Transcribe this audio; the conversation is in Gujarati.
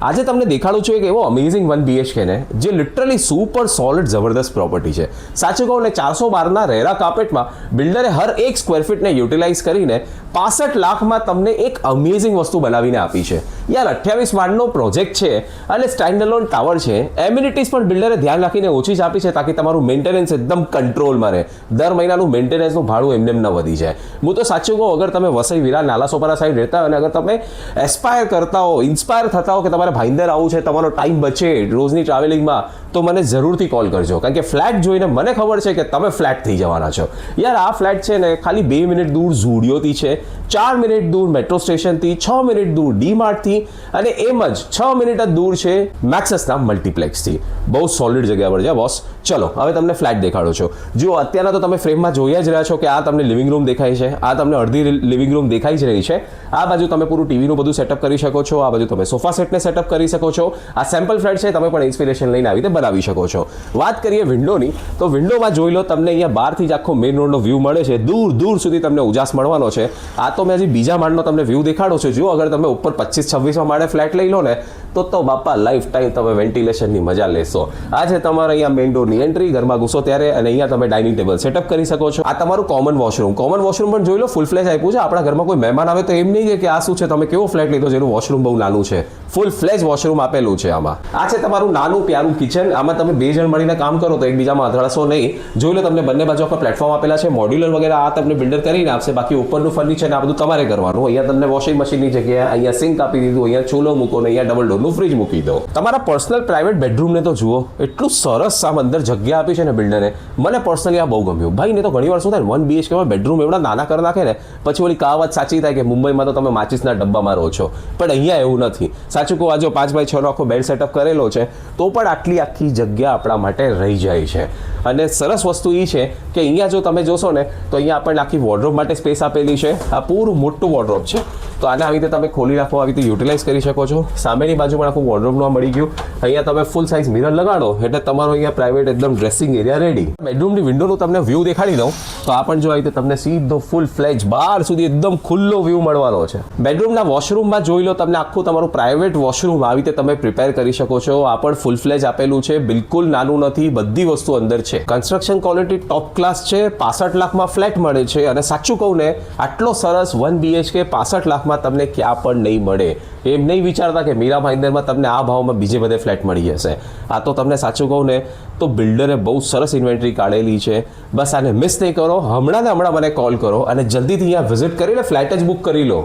આજે તમને દેખાડું છું એક એવો અમેઝિંગ 1 BHK ને જે લિટરલી સુપર સોલિડ જબરદસ્ત પ્રોપર્ટી છે. સાચું કહું ને 412ના રેરા કાર્પેટમાં બિલ્ડરે હર એક સ્ક્વેર ફીટને યુટિલાઇઝ કરીને 65 લાખમાં તમને એક અમેઝિંગ વસ્તુ બનાવીને આપી છે. યાર 28 માળનો પ્રોજેક્ટ છે અને સ્ટેન્ડ અલોન ટાવર છે. એમ્યુનિટીઝ પણ બિલ્ડરે ધ્યાન રાખીને ઓછી જ આપી છે તાકી તમારું મેન્ટેનન્સ એકદમ કંટ્રોલમાં રહે. દર મહિનાનું મેન્ટેનન્સનું ભાડું એમને ન વધી જાય. હું તો સાચું કહું, અગર તમે વસઈ વિરા નાલાસોપારા સાઈડ રહેતા હોય અને અગર તમે એસ્પાયર કરતા હો, ઇન્સ્પાયર થતા હો કે તમારે ભાઈંદર આવું છે, તમારો ટાઈમ બચે રોજની ટ્રાવેલિંગમાં, તો મને જરૂરથી કોલ કરજો. કારણ કે ફ્લેટ જોઈને મને ખબર છે કે તમે ફ્લેટ થઈ જવાના છો. યાર આ ફ્લેટ છે ને ખાલી 2 મિનિટ દૂર ઝૂડિયોથી છે, 4 મિનિટ દૂર મેટ્રો સ્ટેશનથી, 6 મિનિટ દૂર ડીમાર્ટથી અને એમ જ 6 મિનિટ જ દૂર છે મેક્સસના મલ્ટીપ્લેક્સથી. બહુ સોલિડ જગ્યા પર છે બોસ. ચલો હવે તમને ફ્લેટ દેખાડો છો. જો અત્યારના તો તમે ફ્રેમમાં જોઈ જ રહ્યા છો કે આ તમને લિવિંગ રૂમ દેખાય છે, આ તમને અડધી લિવિંગ રૂમ દેખાઈ જ રહી છે. આ બાજુ તમે પૂરું ટીવીનું બધું સેટઅપ કરી શકો છો, આ બાજુ તમે સોફા સેટને સેટઅપ કરી શકો છો. આ સેમ્પલ ફ્લેટ છે, તમે પણ ઇન્સ્પિરેશન લઈને આવી રીતે બનાવી શકો છો. વાત કરીએ વિન્ડોની, તો વિન્ડોમાં જોઈ લો, તમને અહીંયા બહારથી જ આખો મેઇન રોડનો વ્યૂ મળે છે. દૂર દૂર સુધી તમને ઉજાસ મળવાનો છે. આ તો મેં હજી બીજા માળનો તમને વ્યૂ દેખાડો છો. જો અગર તમે ઉપર 25-26માં માળે ફ્લેટ લઈ લો ને તો બાપા લાઈફ ટાઈમ તમે વેન્ટિલેશનની મજા લેશો. આ છે તમારે અહીંયા મેઇન ડોરની એન્ટ્રી, ઘરમાં ઘૂસો ત્યારે, અને અહીંયા તમે ડાઇનિંગ ટેબલ સેટઅપ કરી શકો છો. આ તમારું કોમન વોશરૂમ પણ જોઈ લો, ફૂલ ફ્લેજ આપ્યું છે. આપણા ઘરમાં કોઈ મહેમાન આવે તો એમ નહીં કે આ શું છે, તમે કેવો ફ્લેટ લીધો જેનું વોશરૂમ બહુ નાનું છે. ફૂલ ફ્લેજ વોશરૂમ આપેલું છે આમાં. આ છે તમારું નાનું પ્યારું કિચન. આમાં તમે 2 જણ મળીને કામ કરો તો એકબીજામાં અથડાશો નહીં. જોઈ લો, તમને બંને બાજુ પર પ્લેટફોર્મ આપેલા છે. મોડ્યુલર વગેરે આ તમને બિલ્ડર કરીને આપશે. બાકી ઉપરનું ફર્નિચર આ બધું તમારે કરવાનું. અહીંયા તમને વોશિંગ મશીનની જગ્યાએ અહીંયા સિંક આપી દીધું, અહીંયા ચૂલો મૂકો ને અહીંયા ડબલ ડોરનું ફ્રીજ મૂકી દો. તમારા પર્સનલ પ્રાઇવેટ બેડરૂમને તો જુઓ, એટલું સરસ આમ અંદર જગ્યા આપી છે ને બિલ્ડરે. મને પર્સનલી આ બહુ ગમ્યું. ભાઈ ને તો ઘણી વાર શું થાય, 1 BHKમાં બેડરૂમ એવડા નાના કરી નાખે ને, પછી ઓલી કહાવત સાચી થાય કે મુંબઈમાં તો તમે માચીસના ડબ્બામાં રહો છો. પણ અહીંયા એવું નથી. સાચું કહું, આ જો 5x6 નો આખો બેડ સેટઅપ કરેલો છે તો પણ આખી જગ્યા આપણા માટે રહી જાય છે. અને સરસ વસ્તુ એ છે કે અહીંયા જો તમે જોશો ને તો અહીંયા આપણને આખી વોર્ડરોબ માટે સ્પેસ આપેલી છે. આ પૂરું મોટું વોર્ડરોબ છે, તો આને આવી રીતે તમે ખોલી રાખો, આવી રીતે યુટિલાઇઝ કરી શકો છો. સામેની બાજુ પણ આખું વોર્ડરોબનું મળી ગયું. અહીંયા તમે ફૂલ સાઇઝ મિરર લગાડો એટલે તમારો અહીંયા પ્રાઇવેટ એકદમ ડ્રેસિંગ એરિયા રેડી. બેડરૂમની વિન્ડોનું તમને વ્યૂ દેખાડી દઉં તો આ પણ જો આવી રીતે તમને સીધો ફૂલ ફ્લેજ બહાર સુધી એકદમ ખુલ્લો વ્યૂ મળવાનો છે. બેડરૂમના વોશરૂમમાં જોઈ લો, તમને આખું તમારું પ્રાઇવેટ વોશરૂમ આવી રીતે તમે પ્રિપેર કરી શકો છો. આ પણ ફૂલ ફ્લેજ આપેલું છે, બિલકુલ નાનું નથી, બધી વસ્તુ અંદર છે. કન્સ્ટ્રક્શન ક્વોલિટી ટોપ ક્લાસ છે. 65 લાખમાં ફ્લેટ મળે છે. અને સાચું કહું ને, આટલો સરસ 1 BHK 65 લાખમાં તમને ક્યાં પણ નહીં મળે. એમ નહીં વિચારતા કે મીરા ભાઈંદરમાં તમને આ ભાવમાં બીજે બધે ફ્લેટ મળી જશે. આ તો તમને સાચું કહું ને તો બિલ્ડરે બહુ સરસ ઇન્વેન્ટરી કાઢેલી છે. બસ આને મિસ નહીં કરો. હમણાં મને કોલ કરો અને જલ્દીથી અહીંયા વિઝિટ કરીને ફ્લેટ જ બુક કરી લો.